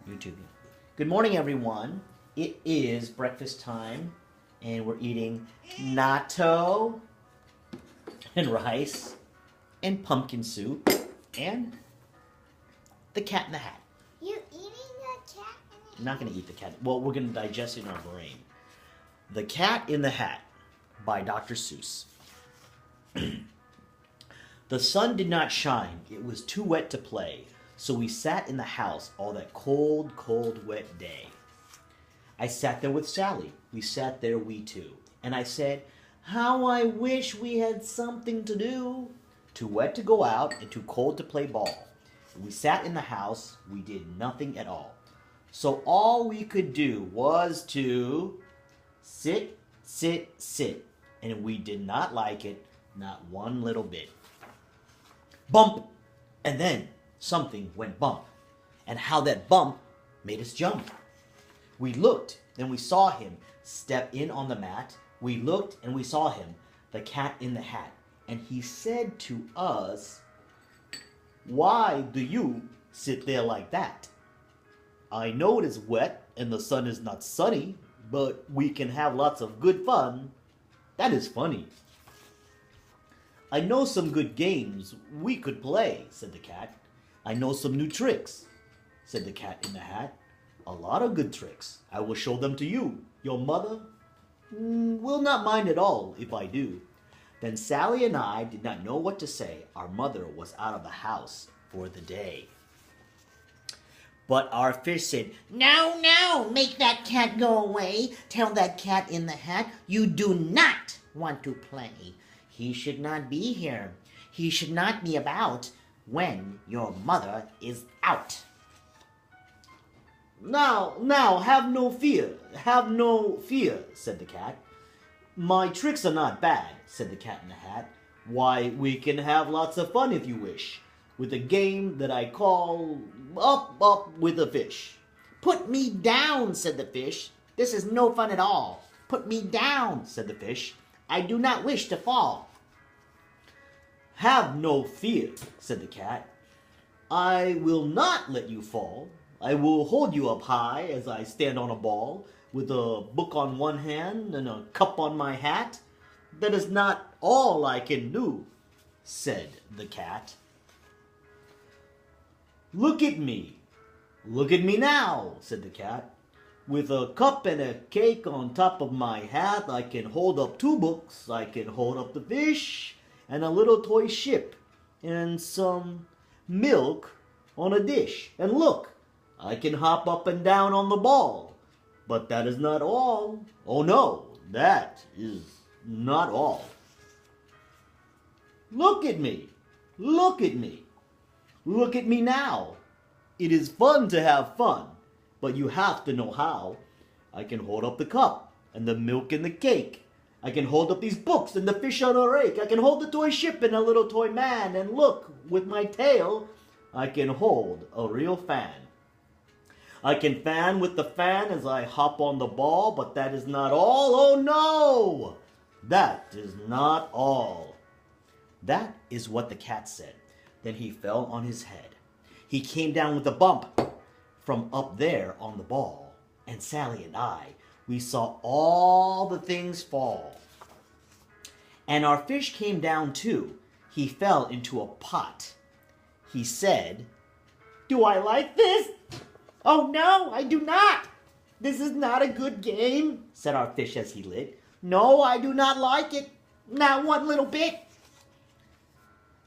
YouTube. Good morning, everyone. It is breakfast time, and we're eating natto and rice and pumpkin soup and the cat in the hat. You eating the cat in the hat? I'm not going to eat the cat. Well, we're going to digest it in our brain. The Cat in the Hat by Dr. Seuss. The sun did not shine. It was too wet to play. So we sat in the house all that cold, wet day. I sat there with Sally. We sat there, we two. And I said, how I wish we had something to do. Too wet to go out and too cold to play ball. We sat in the house. We did nothing at all. So all we could do was to sit. And we did not like it, not one little bit. Bump! And then something went bump. And how that bump made us jump. We looked, then we saw him step in on the mat. We looked and we saw him, the cat in the hat. And he said to us, why do you sit there like that? I know it is wet and the sun is not sunny, but we can have lots of good fun. That is funny. I know some good games we could play, said the cat. I know some new tricks, said the cat in the hat. A lot of good tricks. I will show them to you. Your mother will not mind at all if I do. Then Sally and I did not know what to say. Our mother was out of the house for the day. But our fish said, No, make that cat go away. Tell that cat in the hat you do not want to play. He should not be here. He should not be about when your mother is out. Now, have no fear, said the cat. My tricks are not bad, said the cat in the hat. Why, we can have lots of fun if you wish, with a game that I call Up with a Fish. Put me down, said the fish. This is no fun at all. Put me down, said the fish. I do not wish to fall. Have no fear, said the cat. I will not let you fall. I will hold you up high as I stand on a ball, with a book on one hand and a cup on my hat. That is not all I can do, said the cat. Look at me now, said the cat. With a cup and a cake on top of my hat, I can hold up two books, I can hold up the fish, and a little toy ship, and some milk on a dish. And look, I can hop up and down on the ball. But that is not all. Oh no, that is not all. Look at me now. Look at me now. It is fun to have fun, but you have to know how. I can hold up the cup and the milk and the cake. I can hold up these books and the fish on a rake. I can hold the toy ship and a little toy man. And look, with my tail, I can hold a real fan. I can fan with the fan as I hop on the ball, but that is not all. Oh no! That is not all. That is what the cat said. Then he fell on his head. He came down with a bump from up there on the ball. And Sally and I, we saw all the things fall. And our fish came down too. He fell into a pot. He said, do I like this? Oh no, I do not. This is not a good game, said our fish as he lit. No, I do not like it. Not one little bit.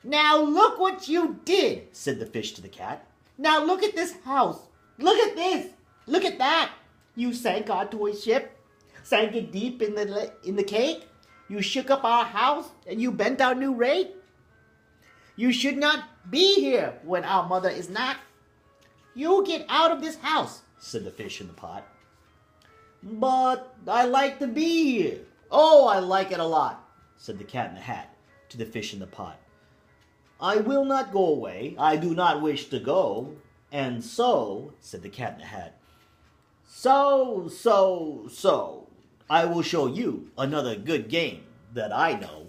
Now look what you did, said the fish to the cat. Now look at this house. Look at this. Look at that. You sank our toy ship, sank it deep in the cake. You shook up our house and you bent our new rake. You should not be here when our mother is not. You get out of this house, said the fish in the pot. But I like to be here. Oh, I like it a lot, said the cat in the hat to the fish in the pot. I will not go away. I do not wish to go. And so, said the cat in the hat, so, I will show you another good game that I know.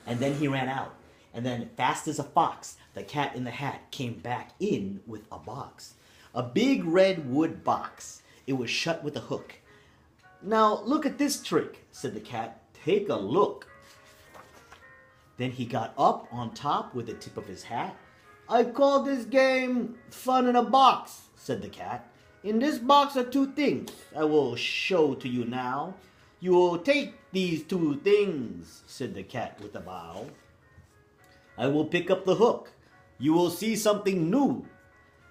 And then he ran out. And then, fast as a fox, the cat in the hat came back in with a box. a big red wood box. It was shut with a hook. "Now look at this trick," said the cat. "Take a look." Then he got up on top with the tip of his hat. "I call this game Fun in a Box," said the cat. "In this box are two things I will show to you now. You will take these two things," said the cat with a bow. "I will pick up the hook. You will see something new.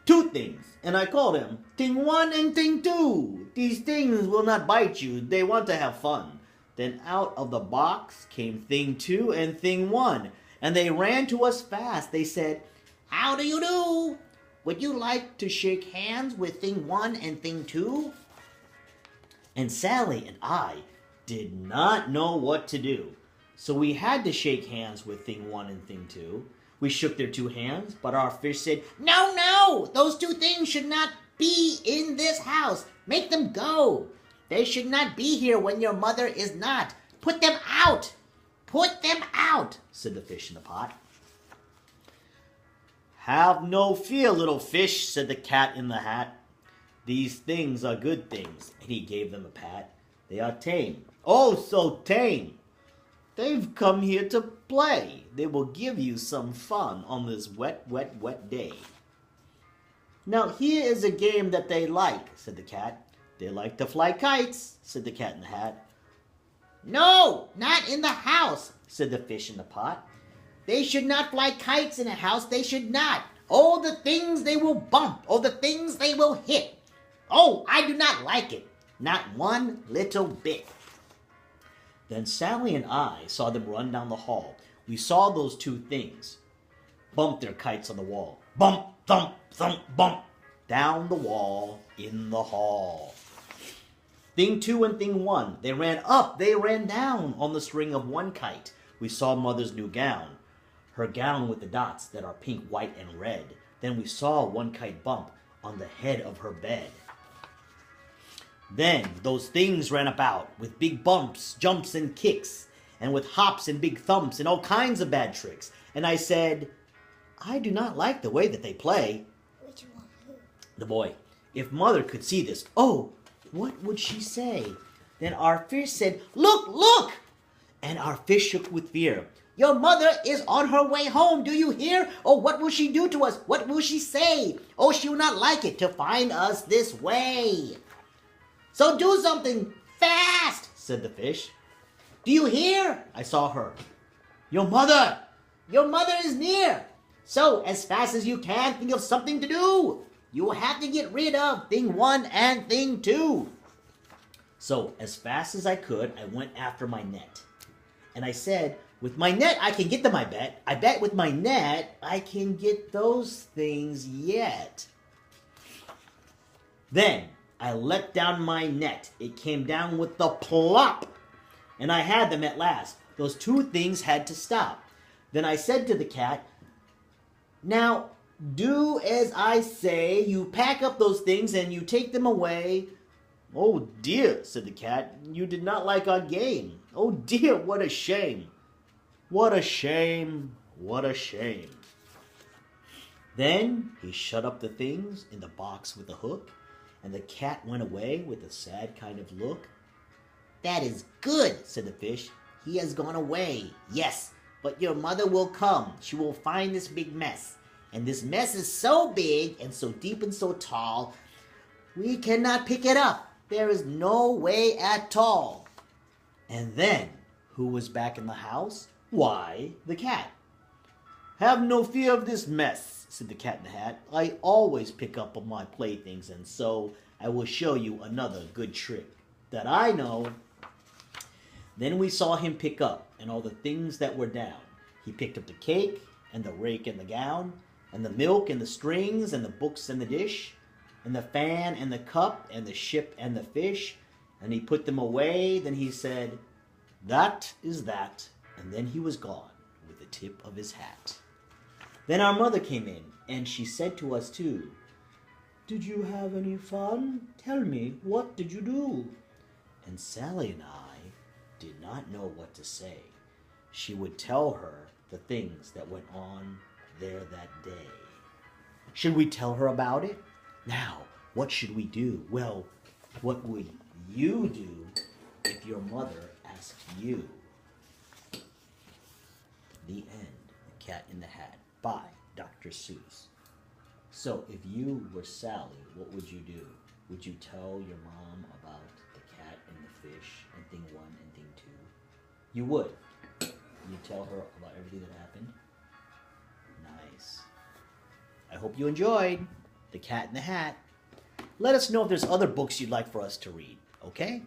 Two things, and I call them Thing 1 and Thing 2. These things will not bite you. They want to have fun." Then out of the box came Thing 2 and Thing 1, and they ran to us fast. They said, "How do you do? Would you like to shake hands with Thing 1 and Thing 2? And Sally and I did not know what to do. So we had to shake hands with Thing 1 and Thing 2. We shook their two hands, but our fish said, "No, no! Those two things should not be in this house. Make them go. They should not be here when your mother is not. Put them out! Put them out!" said the fish in the pot. "Have no fear, little fish," said the cat in the hat. "These things are good things," and he gave them a pat. "They are tame, oh so tame. They've come here to play. They will give you some fun on this wet, wet, wet day." "Now here is a game that they like," said the cat. "They like to fly kites," said the cat in the hat. "No, not in the house," said the fish in the pot. "They should not fly kites in a house. They should not. Oh, the things they will bump. Oh, the things they will hit. Oh, I do not like it. Not one little bit." Then Sally and I saw them run down the hall. We saw those two things bump their kites on the wall. Bump, thump, thump, bump. Down the wall, in the hall. Thing 2 and Thing 1, they ran up, they ran down on the string of one kite. We saw Mother's new gown. Her gown with the dots that are pink, white, and red. Then we saw one kite bump on the head of her bed. Then those things ran about with big bumps, jumps, and kicks, and with hops and big thumps and all kinds of bad tricks. And I said, "I do not like the way that they play." Which one? The boy, "If Mother could see this, oh, what would she say?" Then our fish said, "Look, look!" And our fish shook with fear. "Your mother is on her way home. Do you hear? Oh, what will she do to us? What will she say? Oh, she will not like it to find us this way. So do something fast," said the fish. "Do you hear?" I saw her. "Your mother!" "Your mother is near. So, as fast as you can, think of something to do. You will have to get rid of Thing 1 and Thing 2. So, as fast as I could, I went after my net. And I said, "With my net, I can get them, I bet. I bet with my net, I can get those things yet." Then, I let down my net. It came down with the plop. And I had them at last. Those two things had to stop. Then I said to the cat, "Now, do as I say. You pack up those things and you take them away." "Oh dear," said the cat, "you did not like our game. Oh dear, what a shame. What a shame, what a shame." Then he shut up the things in the box with the hook, and the cat went away with a sad kind of look. "That is good," said the fish. "He has gone away. Yes, but your mother will come. She will find this big mess. And this mess is so big and so deep and so tall, we cannot pick it up. There is no way at all." And then, who was back in the house? Why, the cat. "Have no fear of this mess," said the cat in the hat. "I always pick up on my playthings, and so I will show you another good trick that I know." Then we saw him pick up, and all the things that were down. He picked up the cake, and the rake and the gown, and the milk and the strings, and the books and the dish, and the fan and the cup, and the ship and the fish, and he put them away. Then he said, "That is that," and then he was gone with the tip of his hat. Then our mother came in, and she said to us too, "Did you have any fun? Tell me, what did you do?" And Sally and I did not know what to say. She would tell her the things that went on there that day. Should we tell her about it? Now, what should we do? Well, what would you do if your mother asked you? The End, The Cat in the Hat by Dr. Seuss. So, if you were Sally, what would you do? Would you tell your mom about the cat and the fish and thing 1 and thing 2? You would. You'd tell her about everything that happened? Nice. I hope you enjoyed The Cat in the Hat. Let us know if there's other books you'd like for us to read, okay?